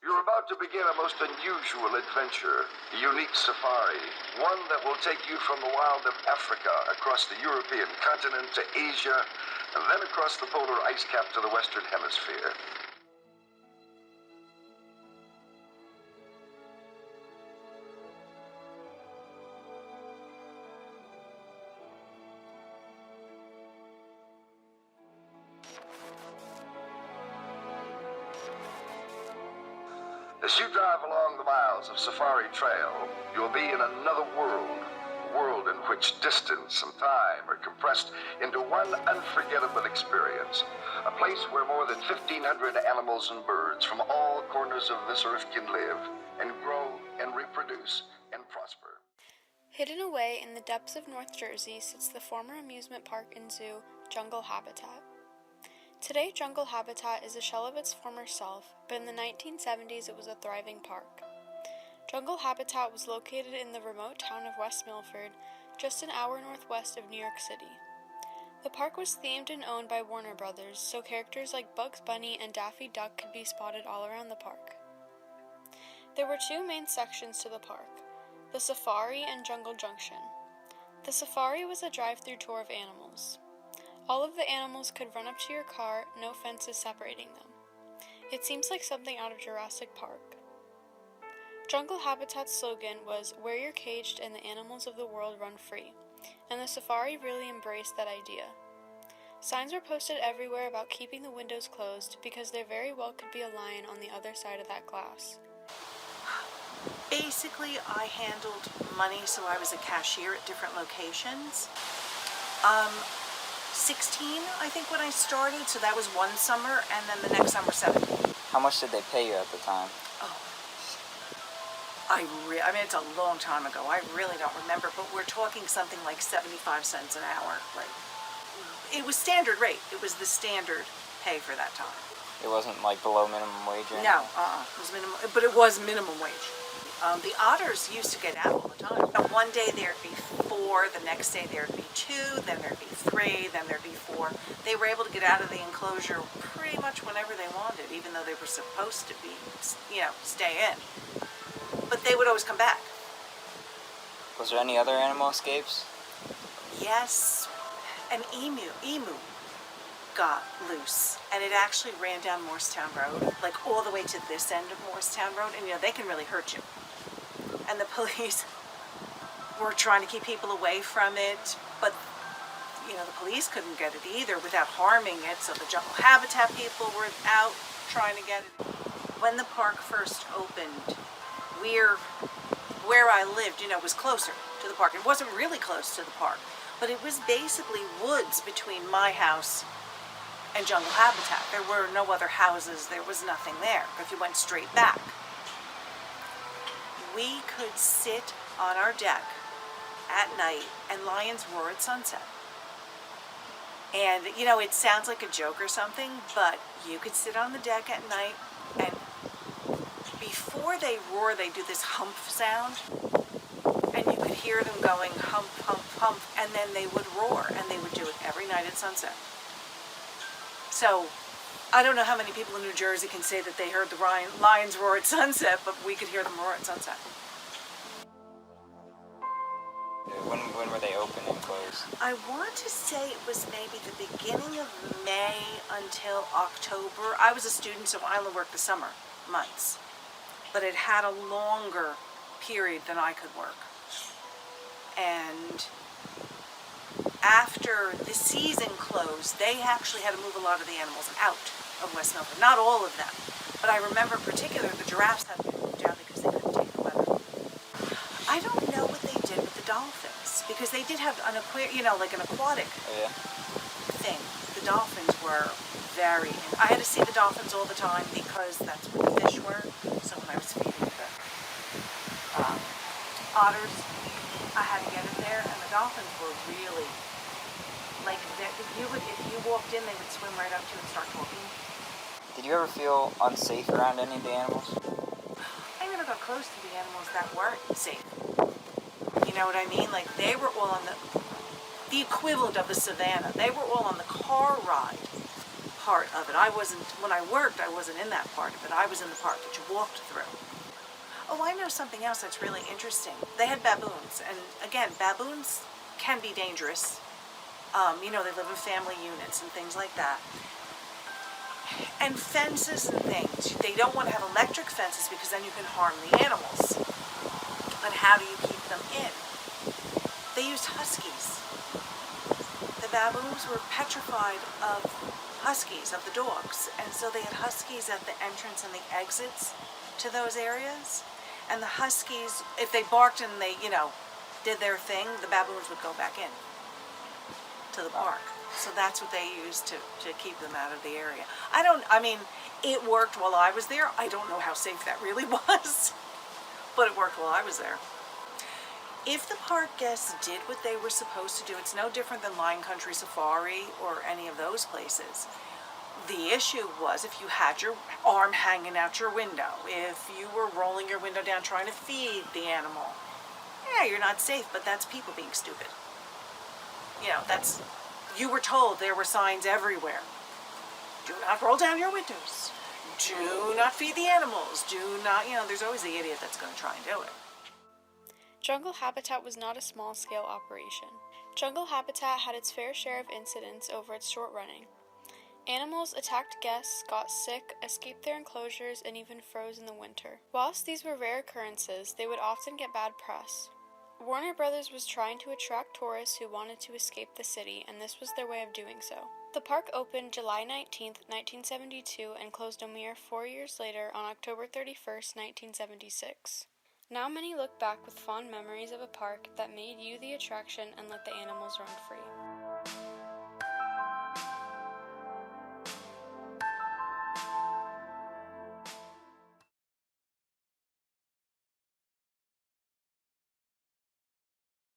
You're about to begin a most unusual adventure, a unique safari, one that will take you from the wild of Africa across the European continent to Asia, and then across the polar ice cap to the Western Hemisphere. As you drive along the miles of Safari Trail, you'll be in another world, a world in which distance and time are compressed into one unforgettable experience, a place where more than 1,500 animals and birds from all corners of this earth can live and grow and reproduce and prosper. Hidden away in the depths of North Jersey sits the former amusement park and zoo, Jungle Habitat. Today, Jungle Habitat is a shell of its former self, but in the 1970s it was a thriving park. Jungle Habitat was located in the remote town of West Milford, just an hour northwest of New York City. The park was themed and owned by Warner Brothers, so characters like Bugs Bunny and Daffy Duck could be spotted all around the park. There were two main sections to the park, the Safari and Jungle Junction. The Safari was a drive-through tour of animals. All of the animals could run up to your car, no fences separating them. It seems like something out of Jurassic Park. Jungle Habitat's slogan was, "Where you're caged and the animals of the world run free," and the safari really embraced that idea. Signs were posted everywhere about keeping the windows closed because there very well could be a lion on the other side of that glass. Basically, I handled money, so I was a cashier at different locations. 16, I think, when I started, so that was one summer, and then the next summer, 17. How much did they pay you at the time? Oh, I mean, it's a long time ago. I really don't remember, but we're talking something like 75 cents an hour. Like, it was standard rate. It was the standard pay for that time. It wasn't like below minimum wage? Or no, it was minimum, but it was minimum wage. The otters used to get out all the time. And one day there'd be 4, the next day there'd be 2, then there'd be 3, then there'd be 4. They were able to get out of the enclosure pretty much whenever they wanted, even though they were supposed to be, stay in. But they would always come back. Was there any other animal escapes? Yes, an emu got loose, and it actually ran down Morristown Road, like all the way to this end of Morristown Road, and they can really hurt you. And the police were trying to keep people away from it, but the police couldn't get it either without harming it, so the Jungle Habitat people were out trying to get it. When the park first opened, where I lived, was closer to the park. It wasn't really close to the park, but it was basically woods between my house and Jungle Habitat. There were no other houses, there was nothing there if you went straight back. We could sit on our deck at night and lions roar at sunset. And it sounds like a joke or something, but you could sit on the deck at night, and before they roar they do this hump sound, and you could hear them going hump, hump, hump, and then they would roar, and they would do it every night at sunset. So, I don't know how many people in New Jersey can say that they heard the lions roar at sunset, but we could hear them roar at sunset. When were they open and closed? I want to say it was maybe the beginning of May until October. I was a student, so I only worked the summer months. But it had a longer period than I could work. And after the season closed, they actually had to move a lot of the animals out of West Milford. Not all of them, but I remember in particular the giraffes had to be moved out because they couldn't take the weather. I don't know what they did with the dolphins, because they did have an aquatic thing. The dolphins were I had to see the dolphins all the time because that's where the fish were. So when I was feeding the otters, I had to get it there, and the dolphins were really if you walked in, they would swim right up to you and start talking. Did you ever feel unsafe around any of the animals? I never got close to the animals that weren't safe. You know what I mean? Like, they were all on the equivalent of the savannah. They were all on the car ride part of it. When I worked, I wasn't in that part of it. I was in the part that you walked through. Oh, I know something else that's really interesting. They had baboons, and again, baboons can be dangerous. They live in family units and things like that. And fences and things. They don't want to have electric fences because then you can harm the animals. But how do you keep them in? They used huskies. The baboons were petrified of huskies, of the dogs, and so they had huskies at the entrance and the exits to those areas. And the huskies, if they barked and they, did their thing, the baboons would go back in to the park. So that's what they used to keep them out of the area. It worked while I was there. I don't know how safe that really was, but it worked while I was there. If the park guests did what they were supposed to do, it's no different than Lion Country Safari or any of those places. The issue was if you had your arm hanging out your window, if you were rolling your window down trying to feed the animal, you're not safe, but that's people being stupid. You were told there were signs everywhere. Do not roll down your windows. Do not feed the animals. Do not, there's always the idiot that's going to try and do it. Jungle Habitat was not a small-scale operation. Jungle Habitat had its fair share of incidents over its short running. Animals attacked guests, got sick, escaped their enclosures, and even froze in the winter. Whilst these were rare occurrences, they would often get bad press. Warner Brothers was trying to attract tourists who wanted to escape the city, and this was their way of doing so. The park opened July 19, 1972, and closed a mere 4 years later on October 31, 1976. Now many look back with fond memories of a park that made you the attraction and let the animals run free.